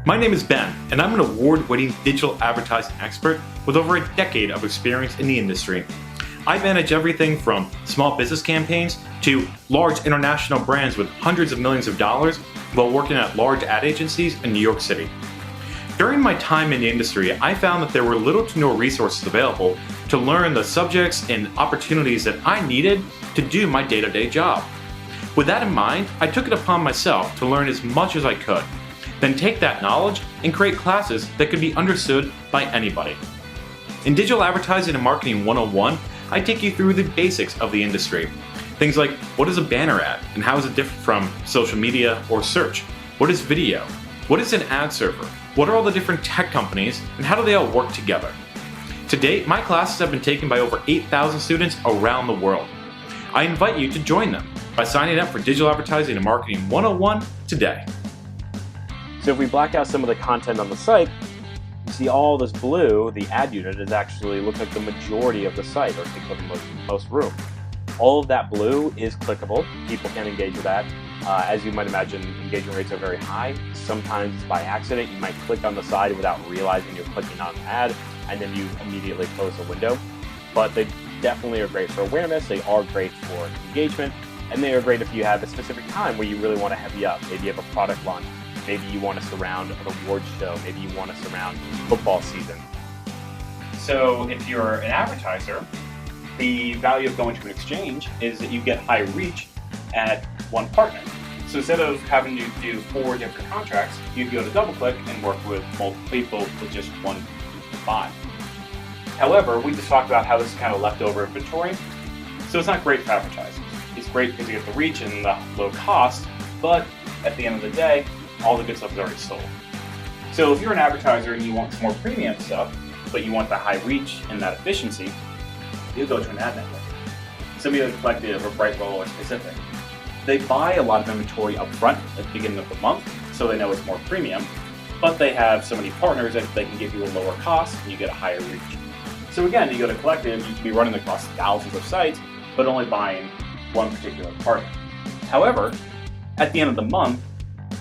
My name is Ben, and I'm an award-winning digital advertising expert with over a decade of experience in the industry. I manage everything from small business campaigns to large international brands with hundreds of millions of dollars while working at large ad agencies in New York City. During my time in the industry, I found that there were little to no resources available to learn the subjects and opportunities that I needed to do my day-to-day job. With that in mind, I took it upon myself to learn as much as I could, then take that knowledge and create classes that could be understood by anybody. In Digital Advertising and Marketing 101, I take you through the basics of the industry. Things like, what is a banner ad and how is it different from social media or search? What is video? What is an ad server? What are all the different tech companies and how do they all work together? To date, my classes have been taken by over 8,000 students around the world. I invite you to join them by signing up for Digital Advertising and Marketing 101 today. So if we black out some of the content on the site, you see all this blue, the ad unit, is actually looks like the majority of the site, or takes up most room. All of that blue is clickable. People can engage with that. As you might imagine, engagement rates are very high. Sometimes it's by accident. You might click on the side without realizing you're clicking on an ad, and then you immediately close the window. But they definitely are great for awareness. They are great for engagement, and they are great if you have a specific time where you really want to heavy up. Maybe you have a product launch. Maybe you want to surround an awards show. Maybe you want to surround football season. So if you're an advertiser, the value of going to an exchange is that you get high reach at one partner. So instead of having to do 4 different contracts, you go to DoubleClick and work with multiple people with just one buy. However, we just talked about how this is kind of leftover inventory, so it's not great for advertisers. It's great because you get the reach and the low cost, but at the end of the day, all the good stuff is already sold. So if you're an advertiser and you want some more premium stuff, but you want the high reach and that efficiency, you go to an ad network. Somebody like Collective or Brightroll or Specific. They buy a lot of inventory up front at the beginning of the month, so they know it's more premium, but they have so many partners that they can give you a lower cost and you get a higher reach. So again, you go to Collective, you can be running across thousands of sites, but only buying one particular partner. However, at the end of the month,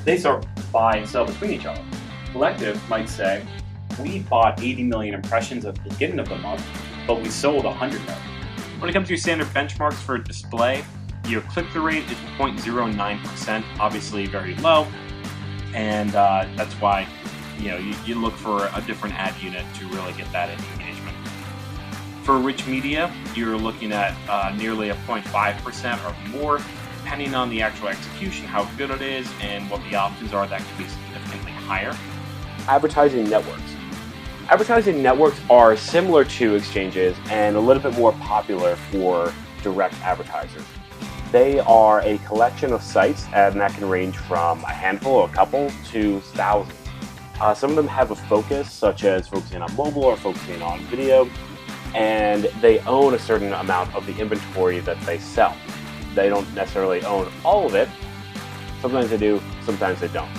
they start buy and sell between each other. Collective might say, we bought 80 million impressions at the beginning of the month, but we sold 100 million. When it comes to your standard benchmarks for display, your click-through rate is 0.09%, obviously very low, and that's why you look for a different ad unit to really get that engagement. For rich media, you're looking at nearly a 0.5% or more, depending on the actual execution, how good it is, and what the options are, that could be significantly higher. Advertising networks. Advertising networks are similar to exchanges and a little bit more popular for direct advertisers. They are a collection of sites, and that can range from a handful or a couple to thousands. Some of them have a focus, such as focusing on mobile or focusing on video, and they own a certain amount of the inventory that they sell. They don't necessarily own all of it. Sometimes they do, sometimes they don't.